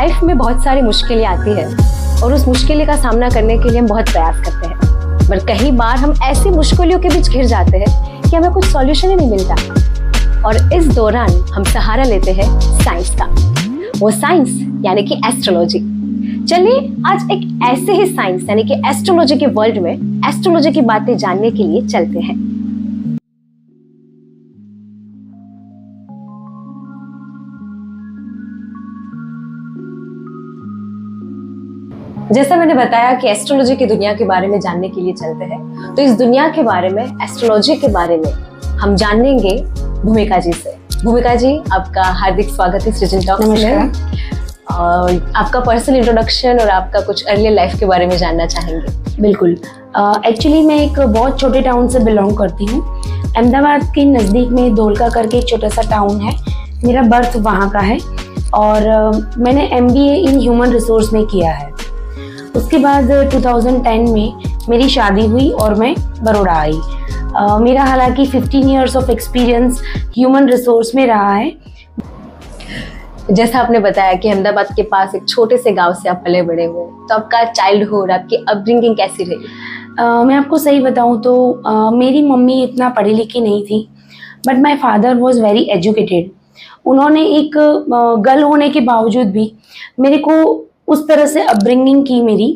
Life में बहुत सारी मुश्किलें आती है और उस मुश्किलें का सामना करने के लिए हम बहुत प्रयास करते हैं, पर कई बार हम ऐसी मुश्किलों के बीच घिर जाते हैं कि हमें कुछ सॉल्यूशन ही नहीं मिलता। और इस दौरान हम सहारा लेते हैं साइंस का, वो साइंस यानी कि एस्ट्रोलॉजी। चलिए आज एक ऐसे ही साइंस यानी कि एस्ट्रोलॉजी के वर्ल्ड में एस्ट्रोलॉजी की बातें जानने के लिए चलते हैं। जैसा मैंने बताया कि एस्ट्रोलॉजी की दुनिया के बारे में जानने के लिए चलते हैं, तो इस दुनिया के बारे में, एस्ट्रोलॉजी के बारे में हम जानेंगे भूमिका जी से। भूमिका जी, आपका हार्दिक स्वागत है सृजन टॉक्स में। और आपका पर्सनल इंट्रोडक्शन और आपका कुछ अर्ली लाइफ के बारे में जानना चाहेंगे। बिल्कुल। एक्चुअली मैं एक बहुत छोटे टाउन से बिलोंग करती हूँ। अहमदाबाद के नज़दीक में धोलका करके एक छोटा सा टाउन है। मेरा बर्थ वहाँ का है और मैंने MBA इन ह्यूमन रिसोर्स में किया है। उसके बाद 2010 में मेरी शादी हुई और मैं बड़ौदा आई। मेरा हालांकि 15 years of experience human resource में रहा है। जैसा आपने बताया कि अहमदाबाद के पास एक छोटे से गांव से आप पले बड़े हुए, तो आपका चाइल्डहुड, आपकी अपब्रिंगिंग कैसी रही? मैं आपको सही बताऊं तो मेरी मम्मी इतना पढ़ी लिखी नहीं थी, but my father was very educated. उन्होंने एक गर्ल होने के बावजूद भी मेरे को उस तरह से अपब्रिंगिंग की मेरी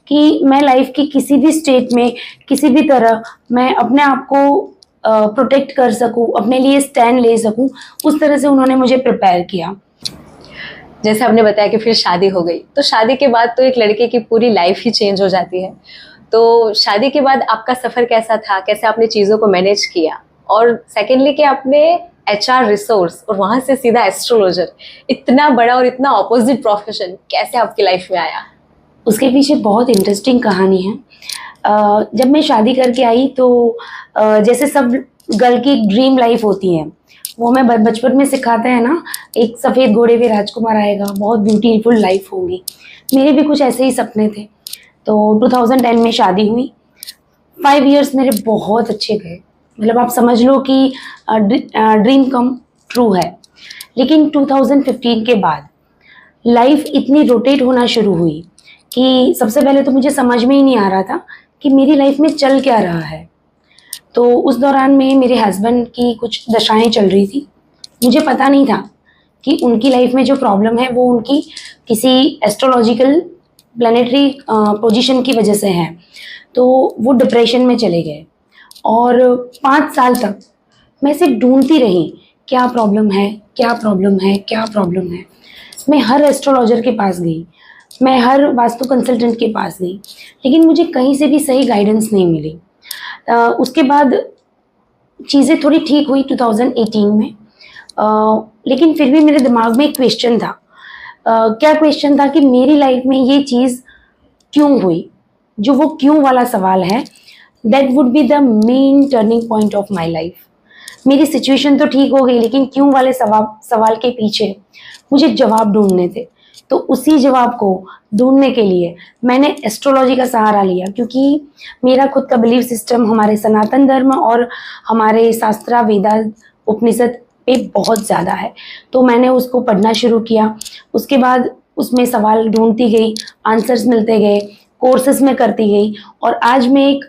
कि मैं लाइफ की किसी भी स्टेट में किसी भी तरह मैं अपने आप को प्रोटेक्ट कर सकूं, अपने लिए स्टैंड ले सकूं, उस तरह से उन्होंने मुझे प्रिपेयर किया। जैसे आपने बताया कि फिर शादी हो गई, तो शादी के बाद तो एक लड़के की पूरी लाइफ ही चेंज हो जाती है। तो शादी के बाद आपका सफ़र कैसा था, कैसे आपने चीज़ों को मैनेज किया? और सेकेंडली कि आपने HR रिसोर्स और वहाँ से सीधा एस्ट्रोलॉजर, इतना बड़ा और इतना ऑपोजिट प्रोफेशन कैसे आपकी लाइफ में आया? उसके पीछे बहुत इंटरेस्टिंग कहानी है। जब मैं शादी करके आई तो जैसे सब गर्ल की ड्रीम लाइफ होती है, वो हमें बचपन में सिखाते हैं ना, एक सफ़ेद घोड़े पे राजकुमार आएगा, बहुत ब्यूटीफुल लाइफ होगी। मेरे भी कुछ ऐसे ही सपने थे। तो 2010 में शादी हुई। 5 इयर्स मेरे बहुत अच्छे गए, मतलब आप समझ लो कि ड्रीम कम ट्रू है। लेकिन 2015 के बाद लाइफ इतनी रोटेट होना शुरू हुई कि सबसे पहले तो मुझे समझ में ही नहीं आ रहा था कि मेरी लाइफ में चल क्या रहा है। तो उस दौरान में मेरे हस्बैंड की कुछ दशाएं चल रही थी। मुझे पता नहीं था कि उनकी लाइफ में जो प्रॉब्लम है वो उनकी किसी एस्ट्रोलॉजिकल प्लैनेटरी पोजीशन की वजह से है। तो वो डिप्रेशन में चले गए और 5 साल तक मैं सिर्फ ढूंढती रही, क्या प्रॉब्लम है, क्या प्रॉब्लम है, क्या प्रॉब्लम है। मैं हर एस्ट्रोलॉजर के पास गई, मैं हर वास्तु कंसल्टेंट के पास गई, लेकिन मुझे कहीं से भी सही गाइडेंस नहीं मिली। उसके बाद चीज़ें थोड़ी ठीक हुई 2018 में, लेकिन फिर भी मेरे दिमाग में एक क्वेश्चन था। क्या क्वेश्चन था कि मेरी लाइफ में ये चीज़ क्यों हुई? जो वो क्यों वाला सवाल है, that would be the main turning point of my life. मेरी सिचुएशन तो ठीक हो गई, लेकिन क्यों वाले सवाल के पीछे मुझे जवाब ढूंढने थे। तो उसी जवाब को ढूंढने के लिए मैंने एस्ट्रोलॉजी का सहारा लिया, क्योंकि मेरा खुद का बिलीफ सिस्टम हमारे सनातन धर्म और हमारे शास्त्रा वेदा उपनिषद पे बहुत ज़्यादा है। तो मैंने उसको पढ़ना शुरू किया। उसके बाद उसमें सवाल ढूंढती गई, आंसर्स मिलते गए, कोर्सेज में करती गई और आज मैं एक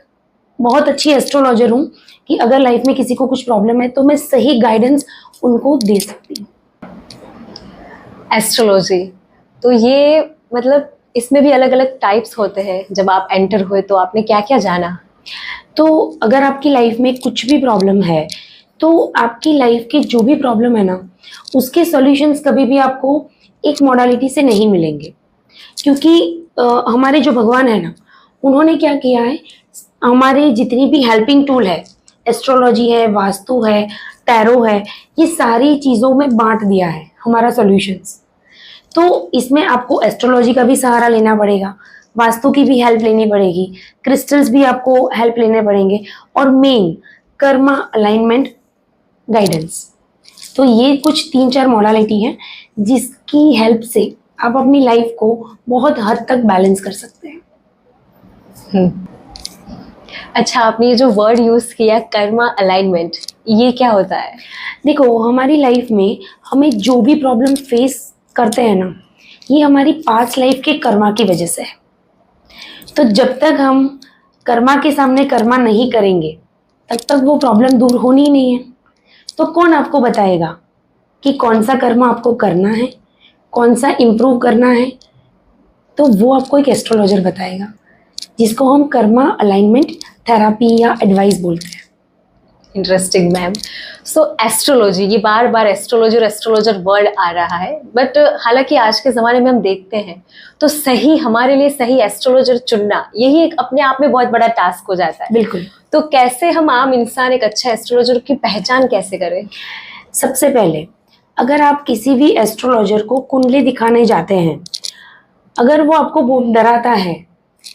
बहुत अच्छी एस्ट्रोलॉजर हूँ कि अगर लाइफ में किसी को कुछ प्रॉब्लम है तो मैं सही गाइडेंस उनको दे सकती हूँ। एस्ट्रोलॉजी, तो ये मतलब इसमें भी अलग अलग टाइप्स होते हैं। जब आप एंटर हुए तो आपने क्या क्या जाना? तो अगर आपकी लाइफ में कुछ भी प्रॉब्लम है तो आपकी लाइफ की जो भी प्रॉब्लम है ना, उसके सॉल्यूशंस कभी भी आपको एक मॉडलिटी से नहीं मिलेंगे। क्योंकि हमारे जो भगवान है ना, उन्होंने क्या किया है, हमारे जितनी भी हेल्पिंग टूल है, एस्ट्रोलॉजी है, वास्तु है, टैरो है, ये सारी चीज़ों में बांट दिया है हमारा सॉल्यूशंस। तो इसमें आपको एस्ट्रोलॉजी का भी सहारा लेना पड़ेगा, वास्तु की भी हेल्प लेनी पड़ेगी, क्रिस्टल्स भी आपको हेल्प लेने पड़ेंगे और मेन कर्मा अलाइनमेंट गाइडेंस। तो ये कुछ 3-4 मॉडलिटी हैं जिसकी हेल्प से आप अपनी लाइफ को बहुत हद तक बैलेंस कर सकते हैं। अच्छा, आपने ये जो वर्ड यूज़ किया कर्मा अलाइनमेंट, ये क्या होता है? देखो, हमारी लाइफ में हमें जो भी प्रॉब्लम फेस करते हैं ना, ये हमारी पास्ट लाइफ के कर्मा की वजह से है। तो जब तक हम कर्मा के सामने कर्मा नहीं करेंगे तब तक वो प्रॉब्लम दूर होनी ही नहीं है। तो कौन आपको बताएगा कि कौन सा कर्मा आपको करना है, कौन सा इम्प्रूव करना है? तो वो आपको एक एस्ट्रोलॉजर बताएगा, जिसको हम कर्मा अलाइनमेंट थेरापी या एडवाइस बोलते हैं। Interesting ma'am. सो एस्ट्रोलॉजी, ये बार बार एस्ट्रोलॉजर वर्ड आ रहा है, बट हालांकि आज के ज़माने में हम देखते हैं तो सही, हमारे लिए सही एस्ट्रोलॉजर चुनना यही एक अपने आप में बहुत बड़ा टास्क हो जाता है। बिल्कुल। तो कैसे हम आम इंसान एक अच्छा एस्ट्रोलॉजर की पहचान कैसे करें? सबसे पहले अगर आप किसी भी एस्ट्रोलॉजर को कुंडली दिखाने जाते हैं, अगर वो आपको बहुत डराता है,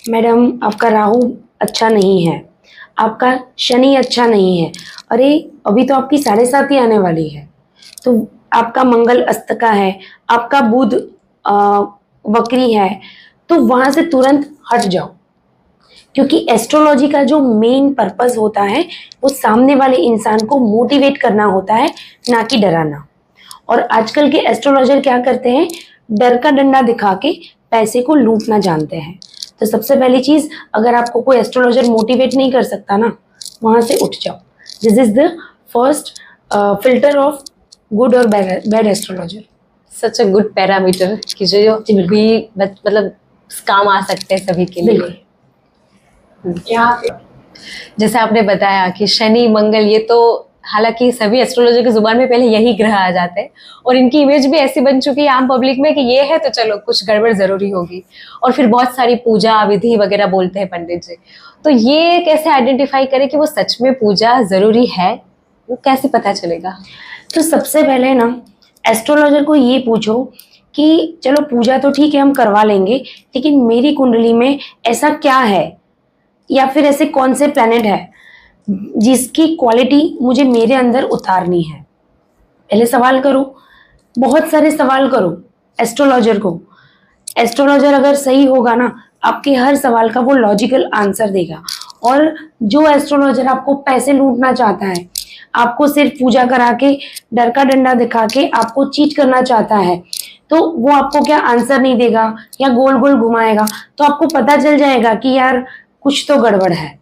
मैडम आपका राहु अच्छा नहीं है, आपका शनि अच्छा नहीं है, अरे अभी तो आपकी 7.5 ही आने वाली है, तो आपका मंगल अस्त का है, आपका बुध वक्री है, तो वहाँ से तुरंत हट जाओ। क्योंकि एस्ट्रोलॉजी का जो मेन पर्पस होता है वो सामने वाले इंसान को मोटिवेट करना होता है, ना कि डराना। और आजकल के एस्ट्रोलॉजर क्या करते हैं, डर का डंडा दिखा के पैसे को लूटना जानते हैं। तो सबसे पहली चीज, अगर आपको कोई एस्ट्रोलॉजर मोटिवेट नहीं कर सकता ना, वहां से उठ जाओ। This is the first filter of good और bad astrologer. Such a good parameter कि जो भी मतलब काम आ सकते हैं सभी के लिए। बिल्कुल। जैसे आपने बताया कि शनि मंगल, ये तो हालांकि सभी एस्ट्रोलॉजर की जुबान में पहले यही ग्रह आ जाते हैं और इनकी इमेज भी ऐसी बन चुकी है आम पब्लिक में कि ये है तो चलो कुछ गड़बड़ जरूरी होगी, और फिर बहुत सारी पूजा विधि वगैरह बोलते हैं पंडित जी। तो ये कैसे आइडेंटिफाई करें कि वो सच में पूजा जरूरी है, वो कैसे पता चलेगा? तो सबसे पहले ना एस्ट्रोलॉजर को ये पूछो कि चलो पूजा तो ठीक है हम करवा लेंगे, लेकिन मेरी कुंडली में ऐसा क्या है या फिर ऐसे कौन से प्लैनेट है जिसकी क्वालिटी मुझे मेरे अंदर उतारनी है। पहले सवाल करो, बहुत सारे सवाल करो एस्ट्रोलॉजर को। एस्ट्रोलॉजर अगर सही होगा ना, आपके हर सवाल का वो लॉजिकल आंसर देगा। और जो एस्ट्रोलॉजर आपको पैसे लूटना चाहता है, आपको सिर्फ पूजा करा के डर का डंडा दिखा के आपको चीट करना चाहता है, तो वो आपको क्या आंसर नहीं देगा या गोल गोल घुमाएगा, तो आपको पता चल जाएगा कि यार कुछ तो गड़बड़ है।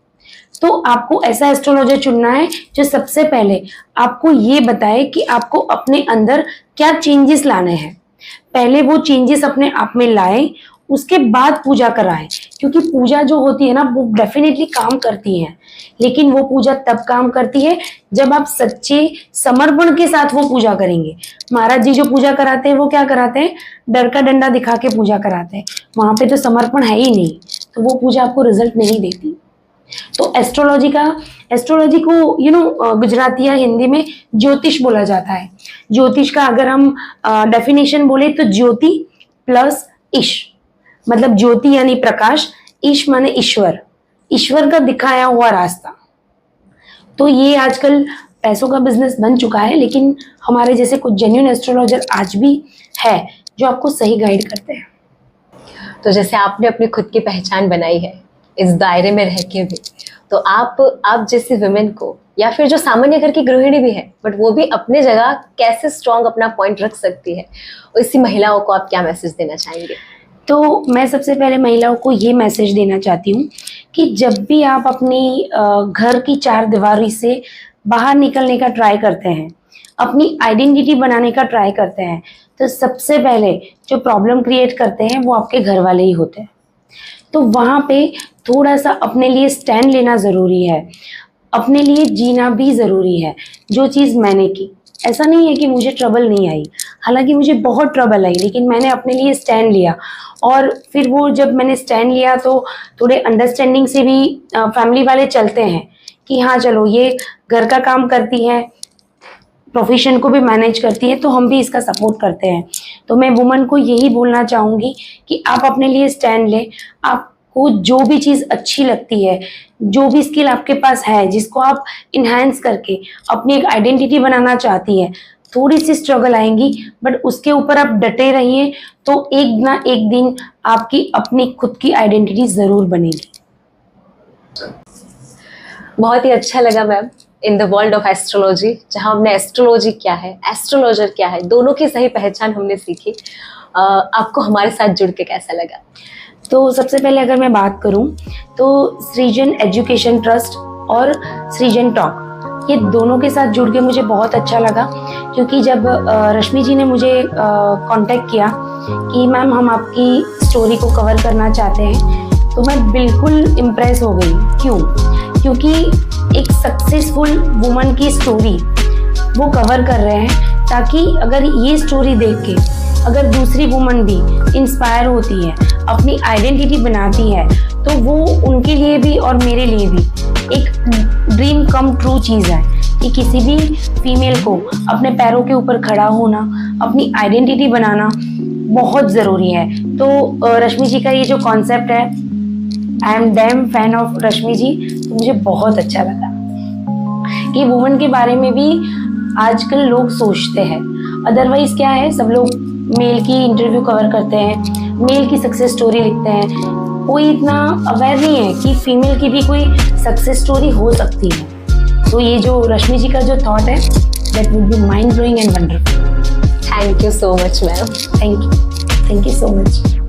तो आपको ऐसा एस्ट्रोलॉजर चुनना है जो सबसे पहले आपको ये बताए कि आपको अपने अंदर क्या चेंजेस लाने हैं। पहले वो चेंजेस अपने आप में लाए, उसके बाद पूजा कराएं। क्योंकि पूजा जो होती है ना, वो डेफिनेटली काम करती है, लेकिन वो पूजा तब काम करती है जब आप सच्चे समर्पण के साथ वो पूजा करेंगे। महाराज जी जो पूजा कराते हैं वो क्या कराते हैं, डर का डंडा दिखा के पूजा कराते हैं, वहां पे तो समर्पण है ही नहीं, तो वो पूजा आपको रिजल्ट नहीं देती। तो एस्ट्रोलॉजी को गुजराती या हिंदी में ज्योतिष बोला जाता है। ज्योतिष का अगर हम डेफिनेशन बोले तो ज्योति प्लस ईश, मतलब ज्योति यानी प्रकाश, ईश माने ईश्वर, ईश्वर का दिखाया हुआ रास्ता। तो ये आजकल पैसों का बिजनेस बन चुका है, लेकिन हमारे जैसे कुछ जेन्युइन एस्ट्रोलॉजर आज भी है जो आपको सही गाइड करते हैं। तो जैसे आपने अपनी खुद की पहचान बनाई है इस दायरे में रह के भी, तो आप जैसे वुमेन को या फिर जो सामान्य घर की गृहिणी भी है बट वो भी अपने जगह कैसे स्ट्रॉन्ग अपना पॉइंट रख सकती है, इसी महिलाओं को आप क्या मैसेज देना चाहेंगे? तो मैं सबसे पहले महिलाओं को ये मैसेज देना चाहती हूँ कि जब भी आप अपनी घर की 4 दीवारी से बाहर निकलने का ट्राई करते हैं, अपनी आइडेंटिटी बनाने का ट्राई करते हैं, तो सबसे पहले जो प्रॉब्लम क्रिएट करते हैं वो आपके घर वाले ही होते हैं। तो वहाँ पे थोड़ा सा अपने लिए स्टैंड लेना ज़रूरी है, अपने लिए जीना भी ज़रूरी है। जो चीज़ मैंने की, ऐसा नहीं है कि मुझे ट्रबल नहीं आई, हालांकि मुझे बहुत ट्रबल आई, लेकिन मैंने अपने लिए स्टैंड लिया। और फिर वो जब मैंने स्टैंड लिया तो थोड़े अंडरस्टैंडिंग से भी फैमिली वाले चलते हैं कि हाँ चलो ये घर का काम करती है, प्रोफेशन को भी मैनेज करती है, तो हम भी इसका सपोर्ट करते हैं। तो मैं वुमन को यही बोलना चाहूँगी कि आप अपने लिए स्टैंड लें। आपको जो भी चीज़ अच्छी लगती है, जो भी स्किल आपके पास है, जिसको आप इन्हांस करके अपनी एक आइडेंटिटी बनाना चाहती है, थोड़ी सी स्ट्रगल आएंगी बट उसके ऊपर आप डटे रहिए, तो एक ना एक दिन आपकी अपनी खुद की आइडेंटिटी ज़रूर बनेगी। बहुत ही अच्छा लगा ma'am, in the world of astrology, जहां हमने एस्ट्रोलॉजी क्या है, एस्ट्रोलॉजर क्या है, दोनों की सही पहचान हमने सीखी। आपको हमारे साथ जुड़ के कैसा लगा? तो सबसे पहले अगर मैं बात करूं तो सृजन एजुकेशन ट्रस्ट और सृजन टॉक, ये दोनों के साथ जुड़ के मुझे बहुत अच्छा लगा, क्योंकि जब रश्मि जी ने मुझे कांटेक्ट किया कि मैम हम आपकी स्टोरी को कवर करना चाहते हैं, तो मैं बिल्कुल इम्प्रेस हो गई। क्यों? क्योंकि एक सक्सेसफुल वुमन की स्टोरी वो कवर कर रहे हैं, ताकि अगर ये स्टोरी देख के अगर दूसरी वुमन भी इंस्पायर होती है, अपनी आइडेंटिटी बनाती है, तो वो उनके लिए भी और मेरे लिए भी एक ड्रीम कम ट्रू चीज़ है कि किसी भी फीमेल को अपने पैरों के ऊपर खड़ा होना, अपनी आइडेंटिटी बनाना बहुत ज़रूरी है। तो रश्मि जी का ये जो कॉन्सेप्ट है, I am damn fan of Rashmi ji, तो मुझे बहुत अच्छा लगा कि वुमन के बारे में भी आजकल लोग सोचते हैं। अदरवाइज क्या है, सब लोग मेल की इंटरव्यू कवर करते हैं, मेल की सक्सेस स्टोरी लिखते हैं, कोई इतना अवेयर नहीं है कि फीमेल की भी कोई सक्सेस स्टोरी हो सकती है। तो ये जो रश्मि जी का जो थॉट है, that will be mind blowing and wonderful. Thank you so much ma'am. Thank you so much.